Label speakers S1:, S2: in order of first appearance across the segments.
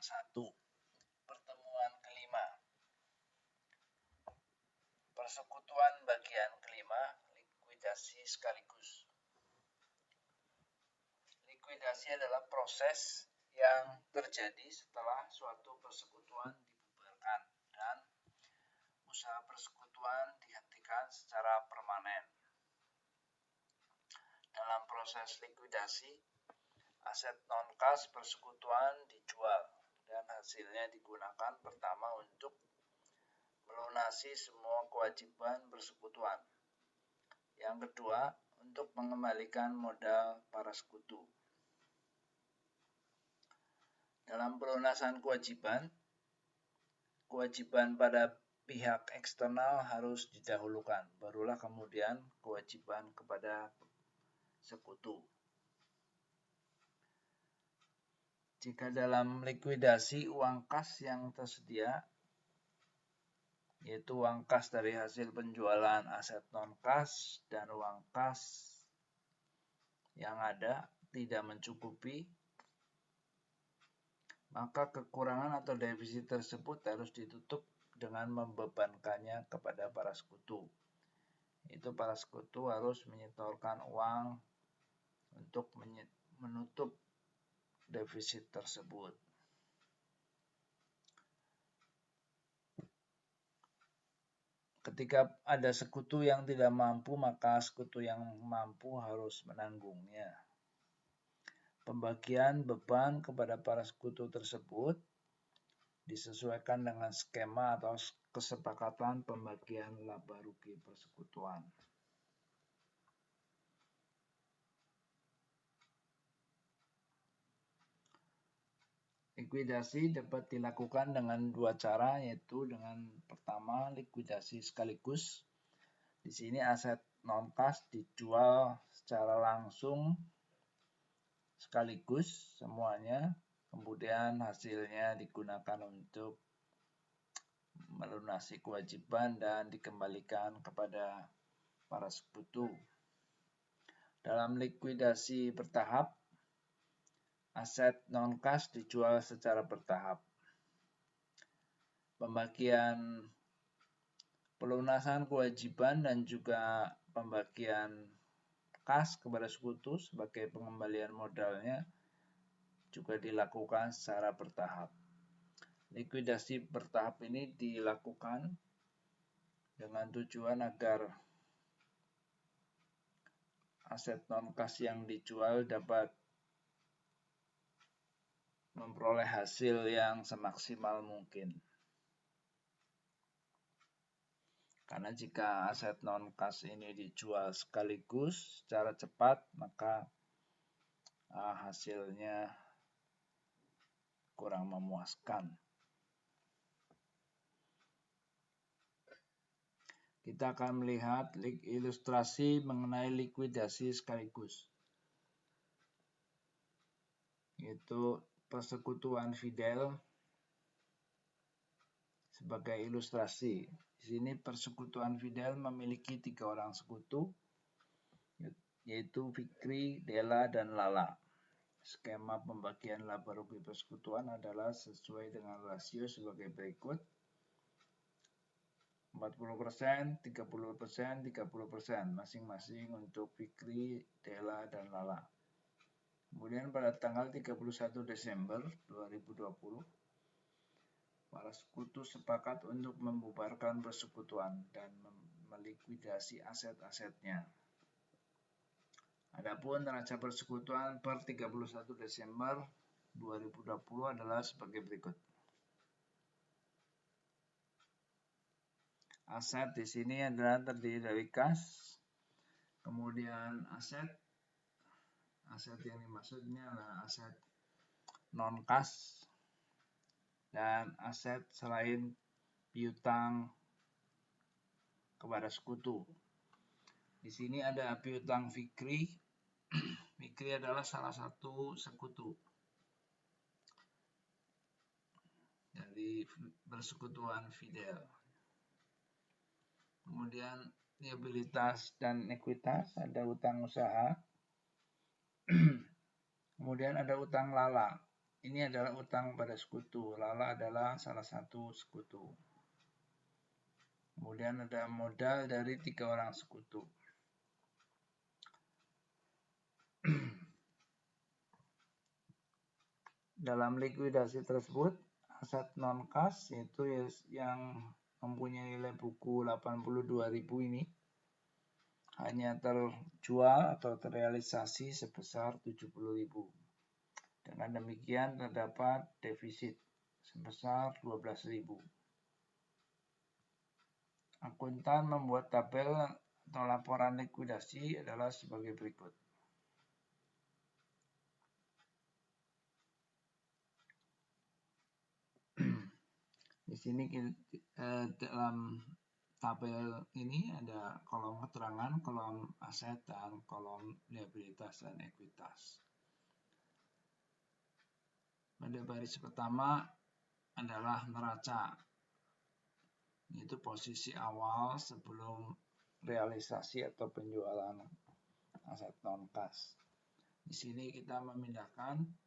S1: 1. Pertemuan kelima. Persekutuan bagian kelima, likuidasi sekaligus. Likuidasi adalah proses yang terjadi setelah suatu persekutuan dibubarkan dan usaha persekutuan dihentikan secara permanen. Dalam proses likuidasi, aset non-kas persekutuan dijual dan hasilnya digunakan pertama untuk melunasi semua kewajiban persekutuan. Yang kedua, untuk mengembalikan modal para sekutu. Dalam pelunasan kewajiban pada pihak eksternal harus didahulukan, barulah kemudian kewajiban kepada sekutu. Jika dalam likuidasi uang kas yang tersedia, yaitu uang kas dari hasil penjualan aset non-kas dan uang kas yang ada tidak mencukupi, maka kekurangan atau defisit tersebut harus ditutup dengan membebankannya kepada para sekutu. Itu para sekutu harus menyetorkan uang untuk menutup defisit tersebut. Ketika ada sekutu yang tidak mampu, maka sekutu yang mampu harus menanggungnya. Pembagian beban kepada para sekutu tersebut disesuaikan dengan skema atau kesepakatan pembagian laba rugi persekutuan. Likuidasi dapat dilakukan dengan dua cara, yaitu dengan pertama likuidasi sekaligus. Di sini aset non-kas dijual secara langsung sekaligus semuanya, kemudian hasilnya digunakan untuk melunasi kewajiban dan dikembalikan kepada para sekutu. Dalam likuidasi bertahap, aset non-kas dijual secara bertahap. Pembagian pelunasan kewajiban dan juga pembagian kas kepada sekutu sebagai pengembalian modalnya juga dilakukan secara bertahap. Likuidasi bertahap ini dilakukan dengan tujuan agar aset non-kas yang dijual dapat memperoleh hasil yang semaksimal mungkin. Karena jika aset non-kas ini dijual sekaligus secara cepat, maka hasilnya kurang memuaskan. Kita akan melihat ilustrasi mengenai likuidasi sekaligus, yaitu persekutuan fidel sebagai ilustrasi. Di sini persekutuan fidel memiliki 3 orang sekutu, yaitu Fikri, Della, dan Lala. Skema pembagian laba rugi persekutuan adalah sesuai dengan rasio sebagai berikut: 40%, 30%, 30% masing-masing untuk Fikri, Della, dan Lala. Kemudian pada tanggal 31 Desember 2020, para sekutu sepakat untuk membubarkan persekutuan dan melikuidasi aset-asetnya. Adapun neraca persekutuan per 31 Desember 2020 adalah sebagai berikut. Aset di sini adalah terdiri dari kas, kemudian aset yang dimaksudnya adalah aset non-kas dan aset selain piutang kepada sekutu. Di sini ada piutang Fikri. Fikri adalah salah satu sekutu dari persekutuan fidel. Kemudian liabilitas dan ekuitas, ada utang usaha. Kemudian ada utang Lala. ini adalah utang pada sekutu. Lala adalah salah satu sekutu. Kemudian ada modal dari 3 orang sekutu. Dalam likuidasi tersebut, aset non-kas yaitu yang mempunyai nilai buku 82.000 ini hanya terjual atau terrealisasi sebesar 70.000. Dengan demikian terdapat defisit sebesar 12.000. Akuntan membuat tabel atau laporan likuidasi adalah sebagai berikut. Di sini dalam tabel ini ada kolom keterangan, kolom aset, dan kolom liabilitas dan ekuitas. Pada baris pertama adalah neraca. Itu posisi awal sebelum realisasi atau penjualan aset non-kas. Di sini kita memindahkan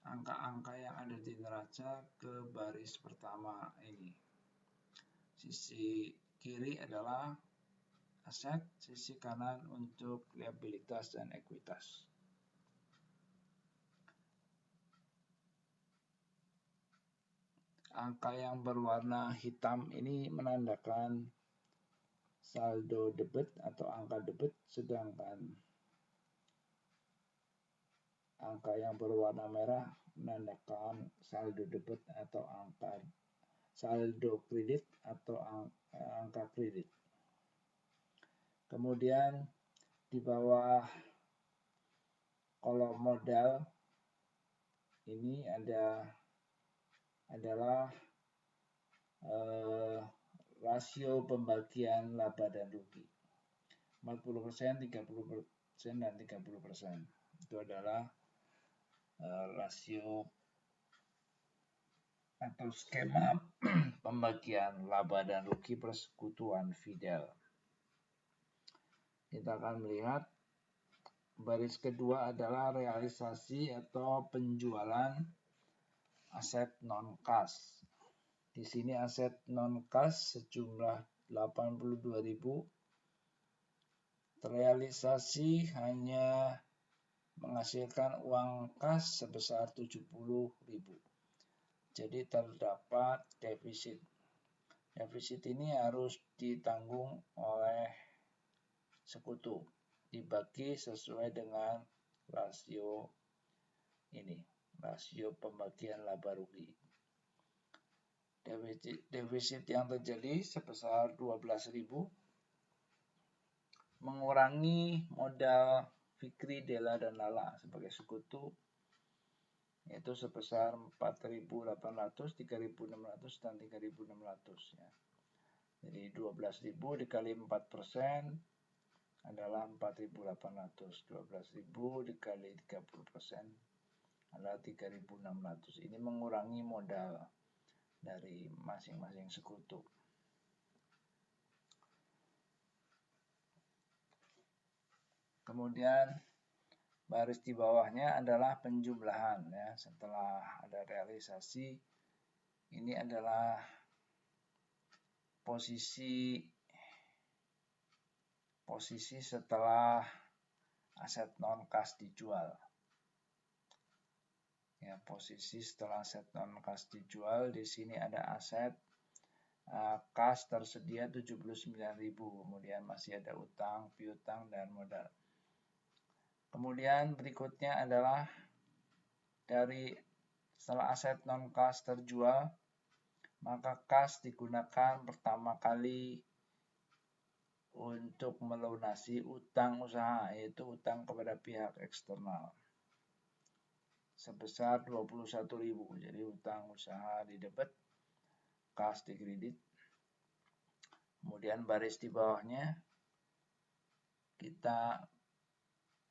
S1: angka-angka yang ada di neraca ke baris pertama ini. Sisi kiri adalah aset, sisi kanan untuk liabilitas dan ekuitas. Angka yang berwarna hitam ini menandakan saldo debit atau angka debit, sedangkan angka yang berwarna merah menandakan saldo debit atau angka saldo kredit atau angka kredit. Kemudian di bawah kolom modal ini adalah rasio pembagian laba dan rugi. 40%, 30%, dan 30%. Itu adalah rasio atau skema pembagian laba dan rugi persekutuan Fidel. Kita akan melihat baris kedua adalah realisasi atau penjualan aset non-kas. Di sini aset non-kas sejumlah 82.000 terrealisasi hanya menghasilkan uang kas sebesar 70.000. Jadi terdapat defisit. Defisit ini harus ditanggung oleh sekutu, dibagi sesuai dengan rasio ini, rasio pembagian laba rugi. Defisit yang terjadi sebesar 12.000 mengurangi modal Fikri, Della, dan Lala sebagai sekutu, yaitu sebesar 4.800, 3.600, dan 3.600 ya. Jadi 12.000 dikali 4% adalah 4.800, 12.000 dikali 30% adalah 3.600. Ini mengurangi modal dari masing-masing sekutu. Kemudian baris di bawahnya adalah penjumlahan ya. Setelah ada realisasi, ini adalah posisi setelah aset non-kas dijual. Ya, posisi setelah aset non-kas dijual, di sini ada aset kas tersedia 79.000, kemudian masih ada utang, piutang, dan modal. Kemudian berikutnya adalah dari setelah aset non-kas terjual, maka kas digunakan pertama kali untuk melunasi utang usaha, yaitu utang kepada pihak eksternal sebesar 21.000. Jadi utang usaha di debit, kas di kredit. Kemudian baris di bawahnya kita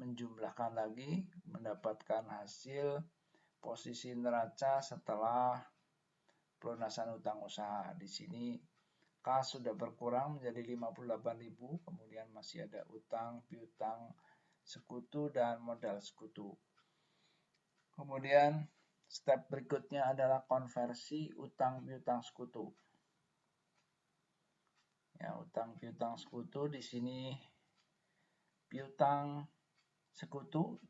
S1: menjumlahkan lagi, mendapatkan hasil posisi neraca setelah pelunasan utang usaha. Di sini kas sudah berkurang menjadi 58.000, kemudian masih ada utang, piutang sekutu, dan modal sekutu. Kemudian Step berikutnya adalah konversi utang piutang sekutu. Ya, utang piutang sekutu di sini piutang sekutu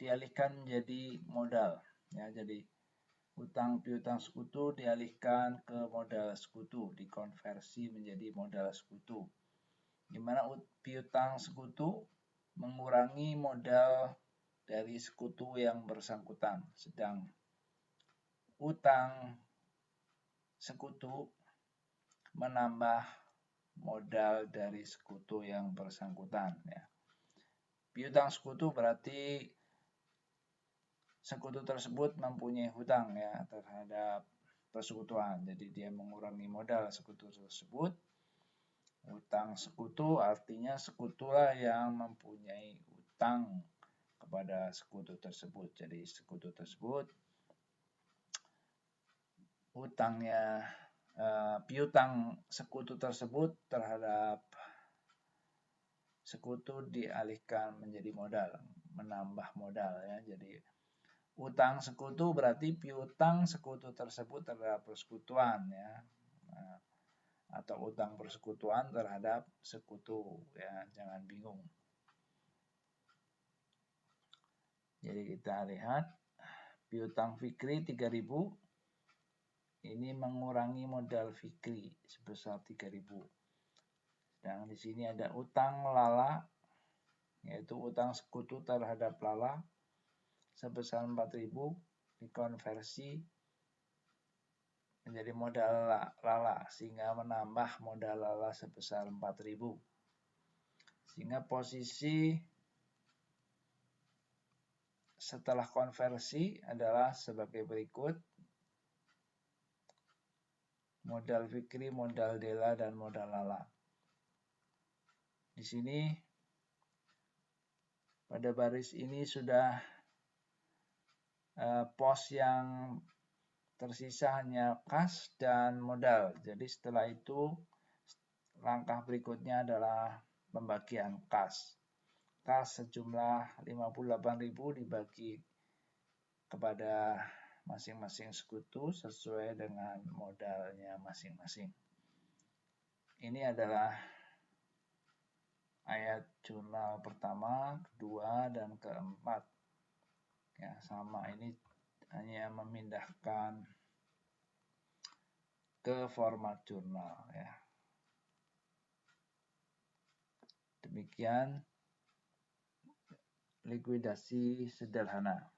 S1: dialihkan menjadi modal. Ya, jadi utang piutang sekutu dialihkan ke modal sekutu, dikonversi menjadi modal sekutu. Di mana piutang sekutu mengurangi modal dari sekutu yang bersangkutan, sedang utang sekutu menambah modal dari sekutu yang bersangkutan. Ya. Piutang sekutu berarti sekutu tersebut mempunyai hutang ya terhadap persekutuan. Jadi dia mengurangi modal sekutu tersebut. Hutang sekutu artinya sekutulah yang mempunyai hutang kepada sekutu tersebut. Jadi sekutu tersebut hutangnya piutang sekutu tersebut terhadap sekutu dialihkan menjadi modal, menambah modal ya. Jadi utang sekutu berarti piutang sekutu tersebut terhadap persekutuan ya. Nah, atau utang persekutuan terhadap sekutu ya, jangan bingung. Jadi kita lihat piutang Fikri 3.000 ini mengurangi modal Fikri sebesar 3.000. Dan di sini ada utang Lala, yaitu utang sekutu terhadap Lala sebesar 4.000 dikonversi menjadi modal Lala sehingga menambah modal Lala sebesar 4.000. Sehingga posisi setelah konversi adalah sebagai berikut. Modal Fikri, modal Dela, dan modal Lala. Di sini pada baris ini sudah pos yang tersisa hanya kas dan modal. Jadi setelah itu langkah berikutnya adalah pembagian kas. Kas sejumlah 58.000 dibagi kepada masing-masing sekutu sesuai dengan modalnya masing-masing. Ini adalah ayat jurnal pertama, kedua, dan keempat. Ya, sama, ini hanya memindahkan ke format jurnal ya. Demikian likuidasi sederhana.